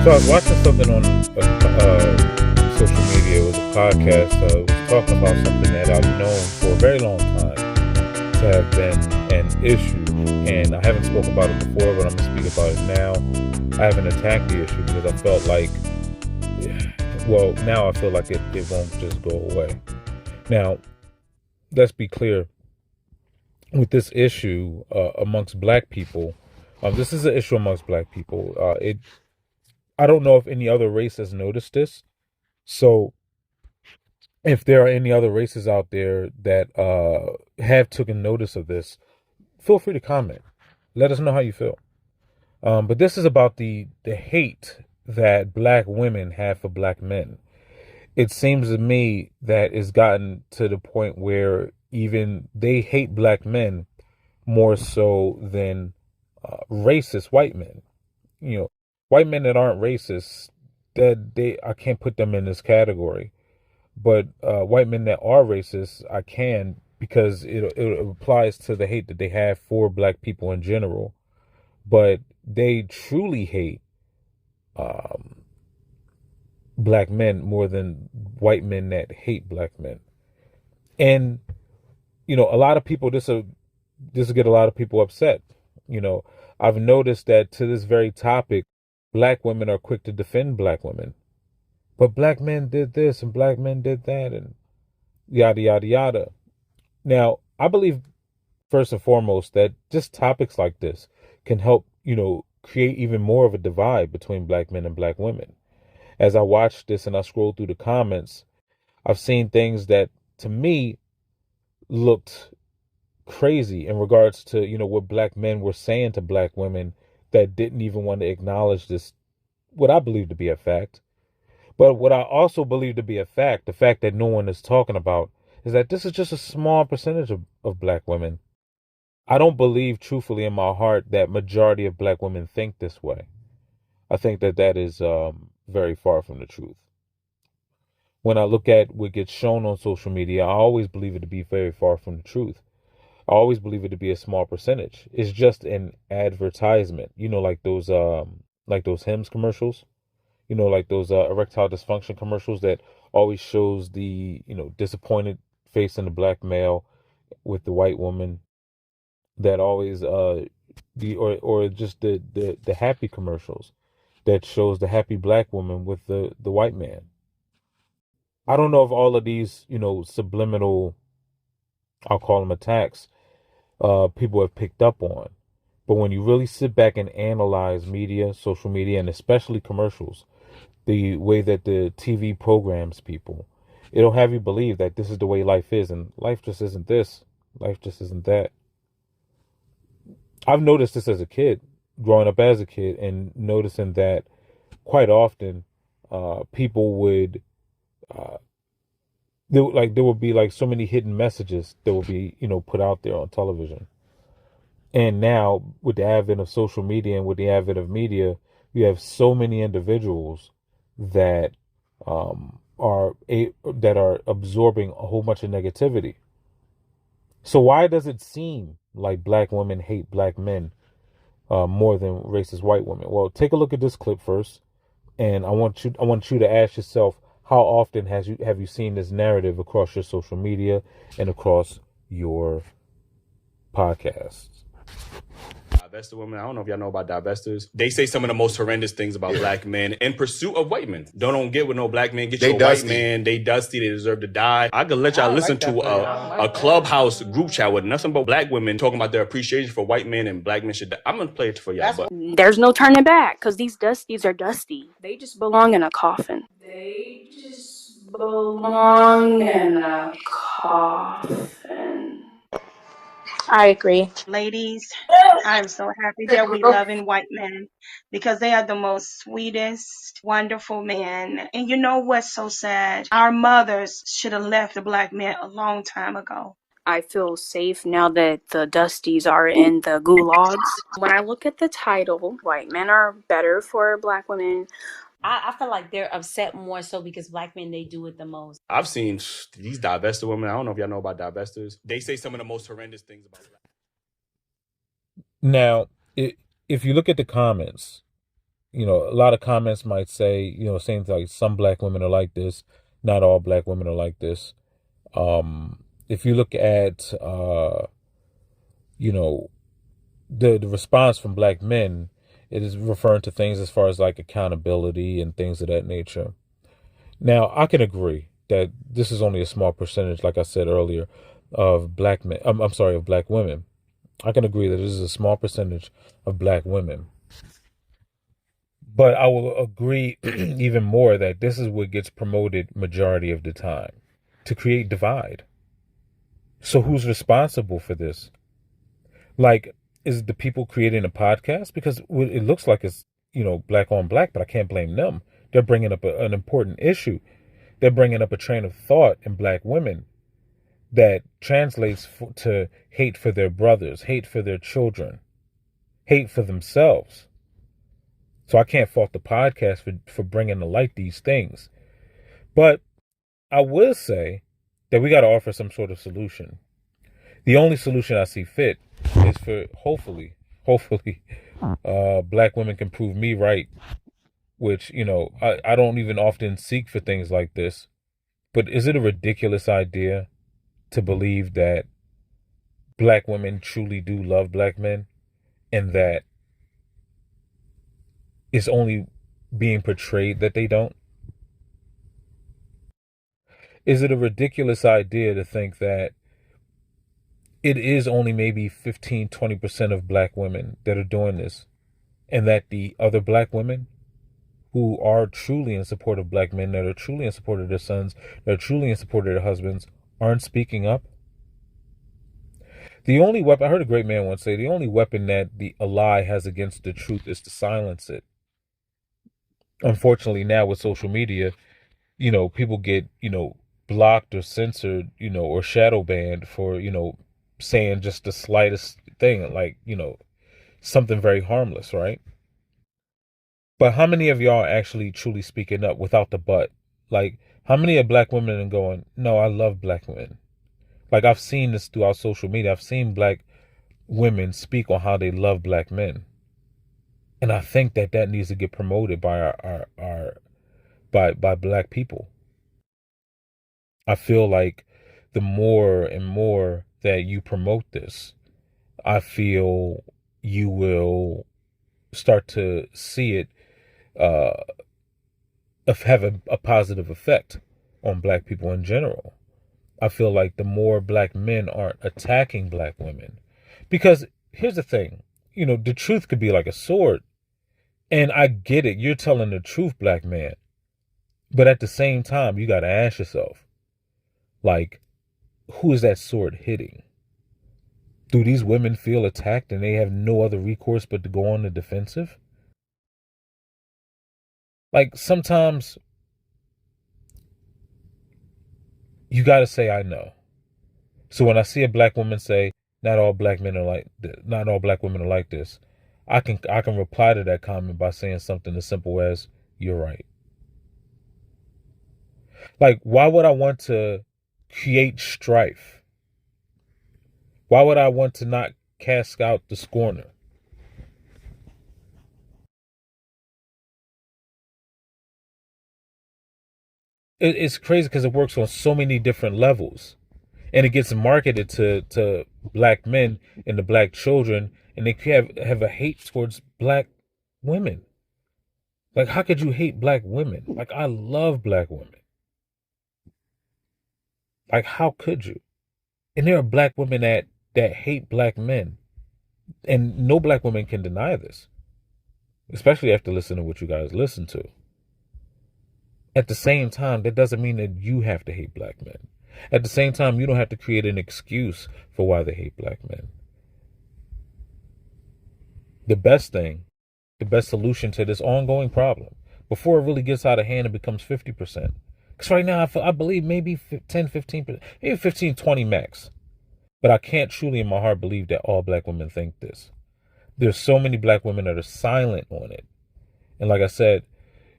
So I was watching something on social media. It was a podcast. It was talking about something that I've known for a very long time to have been an issue, and I haven't spoken about it before, but I'm gonna speak about it now. I haven't attacked the issue because I felt like, well, now I feel like it won't just go away. Now, let's be clear with this issue amongst Black people. This is an issue amongst Black people. I don't know if any other race has noticed this. So if there are any other races out there that have taken notice of this, feel free to comment. Let us know how you feel. But this is about the hate that Black women have for Black men. It seems to me that it's gotten to the point where even they hate Black men more so than racist white men. You know, white men that aren't racist, that I can't put them in this category. But white men that are racist, I can, because it applies to the hate that they have for Black people in general. But they truly hate um, Black men more than white men that hate Black men. And a lot of people, this will get a lot of people upset. You know, I've noticed that to this very topic, Black women are quick to defend Black women. But Black men did this and Black men did that and yada, yada, yada. Now, I believe first and foremost that just topics like this can help, create even more of a divide between Black men and Black women. As I watch this and I scroll through the comments, I've seen things that to me looked crazy in regards to, what Black men were saying to Black women that didn't even want to acknowledge this, what I believe to be a fact. But what I also believe to be a fact, the fact that no one is talking about, is that this is just a small percentage of Black women. I don't believe truthfully in my heart that majority of Black women think this way. I think that is very far from the truth. When I look at what gets shown on social media, I always believe it to be very far from the truth. I always believe it to be a small percentage. It's just an advertisement, like those hymns commercials, like those erectile dysfunction commercials that always shows the, disappointed face in the Black male with the white woman, that always the or just the happy commercials that shows the happy Black woman with the white man. I don't know if all of these, subliminal, I'll call them attacks, people have picked up on. But when you really sit back and analyze media, social media, and especially commercials, the way that the TV programs people, it'll have you believe that this is the way life is, and life just isn't this. Life just isn't that. I've noticed this as a kid, growing up as a kid, and noticing that quite often, people would, uh, there would be like so many hidden messages that would be, put out there on television. And now, with the advent of social media and with the advent of media, you have so many individuals that that are absorbing a whole bunch of negativity. So why does it seem like Black women hate Black men more than racist white women? Well, take a look at this clip first, and I want you to ask yourself, how often have you seen this narrative across your social media and across your podcasts? Divested women. I don't know if y'all know about divestors. They say some of the most horrendous things about Black men in pursuit of white men. Don't get with no Black men. Get you a white man. They dusty. They deserve to die. I could let y'all listen to a clubhouse group chat with nothing but Black women talking about their appreciation for white men and Black men should die. I'm gonna play it for y'all. But There's no turning back because these dusties are dusty. They just belong in a coffin. They just belong in a coffin. I agree. Ladies, I'm so happy that we love in white men because they are the most sweetest, wonderful men. And you know what's so sad? Our mothers should have left the Black men a long time ago. I feel safe now that the dusties are in the gulags. When I look at the title, white men are better for Black women. I feel like they're upset more so because Black men, they do it the most. I've seen these divested women. I don't know if y'all know about divestors. They say some of the most horrendous things about Black. Now, if you look at the comments, a lot of comments might say, saying like some black women are like this, not all black women are like this. If you look at, the response from black men, it is referring to things as far as like accountability and things of that nature. Now, I can agree that this is only a small percentage, like I said earlier, of black men. I'm sorry, of black women. I can agree that this is a small percentage of black women. But I will agree even more that this is what gets promoted majority of the time, to create divide. So who's responsible for this? Like, is it the people creating a podcast? Because it looks like it's, black on black, but I can't blame them. They're bringing up an important issue. They're bringing up a train of thought in black women that translates to hate for their brothers, hate for their children, hate for themselves. So I can't fault the podcast for bringing to light these things. But I will say that we got to offer some sort of solution. The only solution I see fit is for hopefully, black women can prove me right, which, I don't even often seek for things like this. But is it a ridiculous idea to believe that black women truly do love black men and that it's only being portrayed that they don't? Is it a ridiculous idea to think that it is only maybe 15, 20% of black women that are doing this, and that the other black women who are truly in support of black men, that are truly in support of their sons, that are truly in support of their husbands, aren't speaking up? The only weapon, I heard a great man once say, the only weapon that a lie has against the truth is to silence it. Unfortunately, now with social media, people get, blocked or censored, or shadow banned for, saying just the slightest thing, like, something very harmless, right? But how many of y'all are actually truly speaking up without the but? Like, how many of black women are going, no, I love black women? Like, I've seen this throughout social media. I've seen black women speak on how they love black men. And I think that needs to get promoted by by black people. I feel like the more and more that you promote this, I feel you will start to see it have a positive effect on black people in general. I feel like the more black men aren't attacking black women, because here's the thing, the truth could be like a sword, and I get it. You're telling the truth, black man, but at the same time, you got to ask yourself, like, who is that sword hitting? Do these women feel attacked and they have no other recourse but to go on the defensive? Like, sometimes you got to say, I know. So when I see a black woman say, not all black women are like this, I can reply to that comment by saying something as simple as, you're right. Like, why would I want to create strife? Why would I want to not cast out the scorner? It's crazy because it works on so many different levels. And it gets marketed to black men and the black children, and they have a hate towards black women. Like, how could you hate black women? Like, I love black women. Like, how could you? And there are black women that hate black men. And no black woman can deny this, especially after listening to what you guys listen to. At the same time, that doesn't mean that you have to hate black men. At the same time, you don't have to create an excuse for why they hate black men. The best solution to this ongoing problem, before it really gets out of hand and becomes 50%. Because right now, I believe maybe 10, 15%, maybe 15, 20 max. But I can't truly in my heart believe that all black women think this. There's so many black women that are silent on it. And like I said,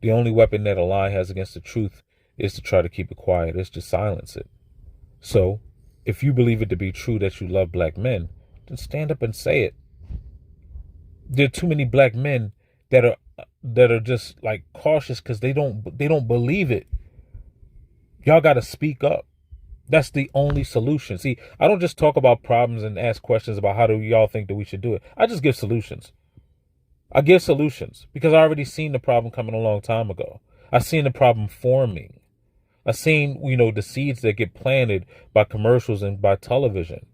the only weapon that a lie has against the truth is to try to keep it quiet, is to silence it. So, if you believe it to be true that you love black men, then stand up and say it. There are too many black men that are just like cautious because they don't believe it. Y'all got to speak up. That's the only solution. See, I don't just talk about problems and ask questions about how do y'all think that we should do it. I just give solutions. I give solutions because I already seen the problem coming a long time ago. I seen the problem forming. I seen, the seeds that get planted by commercials and by television.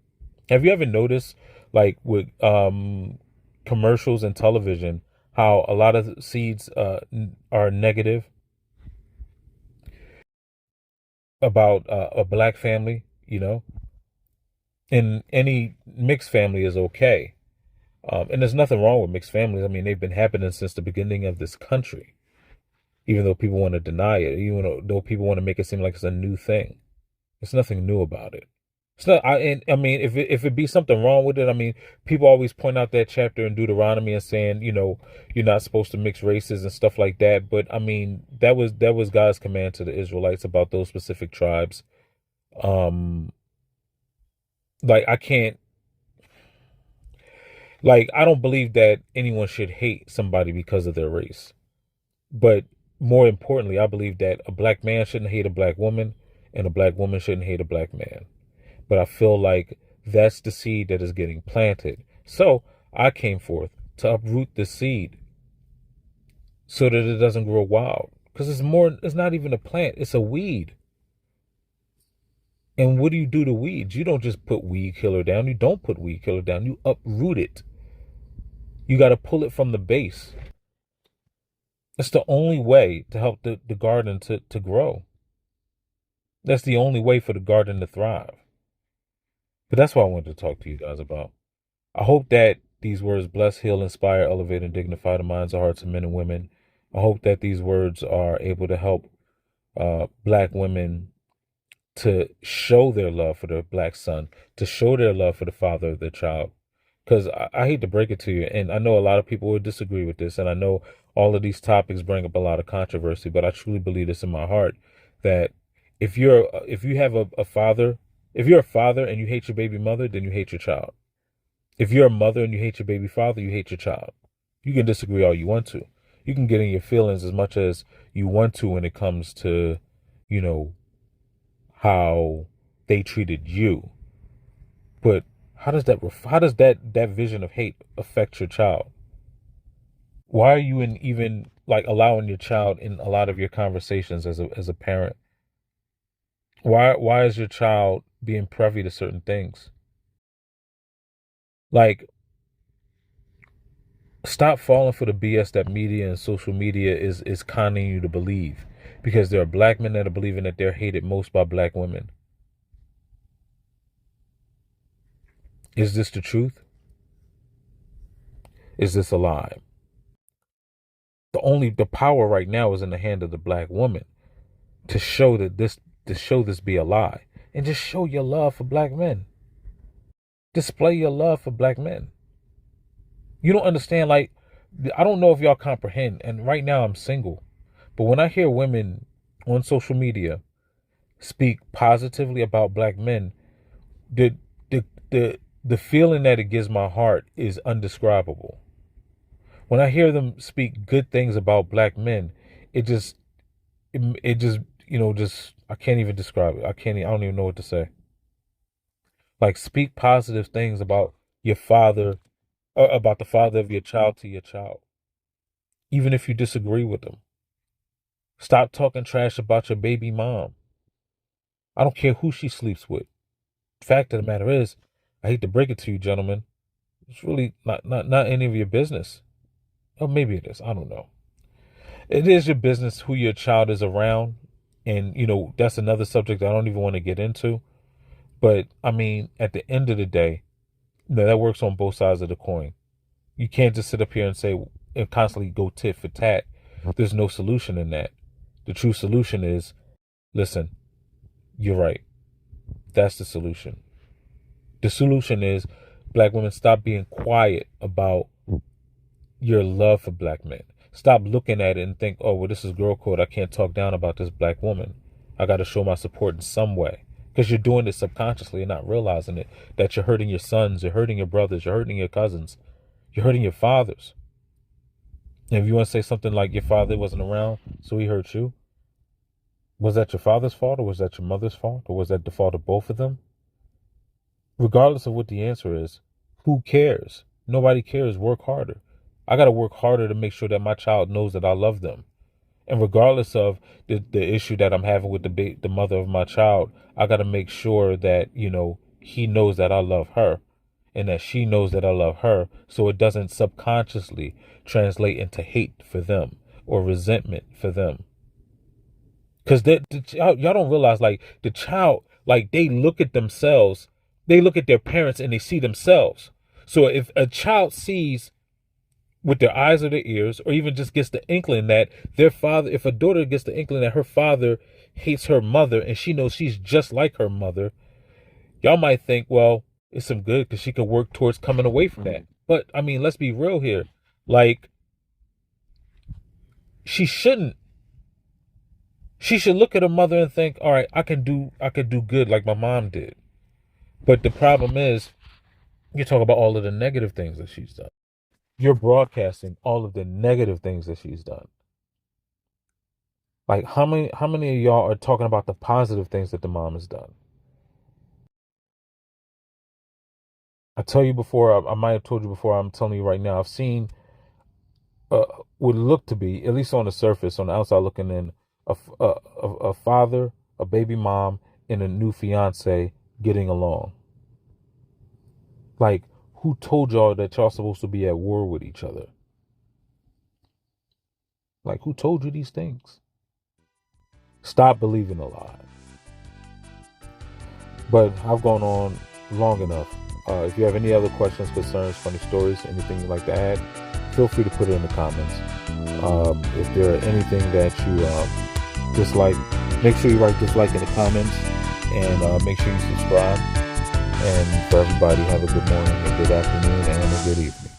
Have you ever noticed, like with commercials and television, how a lot of seeds are negative about a black family? And any mixed family is okay. And there's nothing wrong with mixed families. I mean, they've been happening since the beginning of this country, even though people want to deny it, even though people want to make it seem like it's a new thing. There's nothing new about it. It's not. I mean, if it be something wrong with it, I mean, people always point out that chapter in Deuteronomy and saying, you're not supposed to mix races and stuff like that. But I mean, that was God's command to the Israelites about those specific tribes. Like I can't. Like I don't believe that anyone should hate somebody because of their race. But more importantly, I believe that a black man shouldn't hate a black woman, and a black woman shouldn't hate a black man. But I feel like that's the seed that is getting planted. So I came forth to uproot the seed so that it doesn't grow wild. Because it's not even a plant, it's a weed. And what do you do to weeds? You don't just put weed killer down. You don't put weed killer down. You uproot it. You got to pull it from the base. It's the only way to help the garden to grow. That's the only way for the garden to thrive. But that's what I wanted to talk to you guys about. I hope that these words bless, heal, inspire, elevate, and dignify the minds and hearts of men and women. I hope that these words are able to help black women to show their love for their black son, to show their love for the father of their child. Because I hate to break it to you, and I know a lot of people would disagree with this, and I know all of these topics bring up a lot of controversy, but I truly believe this in my heart, that if you're a father and you hate your baby mother, then you hate your child. If you're a mother and you hate your baby father, you hate your child. You can disagree all you want to. You can get in your feelings as much as you want to when it comes to, how they treated you. But how does that vision of hate affect your child? Why are you even like allowing your child in a lot of your conversations as a parent? Why is your child being privy to certain things? Like, stop falling for the BS that media and social media is conning you to believe, because there are black men that are believing that they're hated most by black women. Is this the truth? Is this a lie? The power right now is in the hand of the black woman to show this be a lie, and just show your love for black men. Display your love for black men. You don't understand, like, I don't know if y'all comprehend, and right now I'm single, but when I hear women on social media speak positively about black men, the feeling that it gives my heart is undescribable. When I hear them speak good things about black men, it just I can't even describe it. I don't even know what to say. Like, speak positive things about your father, or about the father of your child to your child, even if you disagree with them. Stop talking trash about your baby mom. I don't care who she sleeps with. Fact of the matter is, I hate to break it to you, gentlemen, it's really not any of your business. Or maybe it is. I don't know. It is your business who your child is around. And, that's another subject I don't even want to get into. But, I mean, at the end of the day, that works on both sides of the coin. You can't just sit up here and say, and constantly go tit for tat. There's no solution in that. The true solution is, listen, you're right. That's the solution. The solution is, black women, stop being quiet about your love for black men. Stop looking at it and think, oh, well, this is girl code. I can't talk down about this black woman. I got to show my support in some way. Because you're doing it subconsciously and not realizing it. That you're hurting your sons, you're hurting your brothers, you're hurting your cousins. You're hurting your fathers. And if you want to say something like your father wasn't around, so he hurt you, was that your father's fault, or was that your mother's fault, or was that the fault of both of them? Regardless of what the answer is, who cares? Nobody cares. Work harder. I got to work harder to make sure that my child knows that I love them. And regardless of the issue that I'm having with the mother of my child, I got to make sure that, he knows that I love her and that she knows that I love her, so it doesn't subconsciously translate into hate for them or resentment for them. Because y'all don't realize, like, the child, like, they look at themselves, they look at their parents and they see themselves. So if a child sees with their eyes or their ears, or even just gets the inkling that their father, if a daughter gets the inkling that her father hates her mother and she knows she's just like her mother, y'all might think, well, it's some good because she can work towards coming away from that. But I mean, let's be real here. Like, she should look at her mother and think, all right, I could do good like my mom did. But the problem is, you talk about all of the negative things that she's done. You're broadcasting all of the negative things that she's done. Like, how many of y'all are talking about the positive things that the mom has done? I tell you before, I might have told you before, I'm telling you right now, I've seen would look to be, at least on the surface, on the outside looking in, a father, a baby mom, and a new fiance getting along. Like, who told y'all that y'all supposed to be at war with each other? Like, who told you these things? Stop believing a lie. But I've gone on long enough. If you have any other questions, concerns, funny stories, anything you'd like to add, feel free to put it in the comments. If there are anything that you dislike, make sure you write dislike in the comments, and make sure you subscribe. And for everybody, have a good morning, a good afternoon, and a good evening.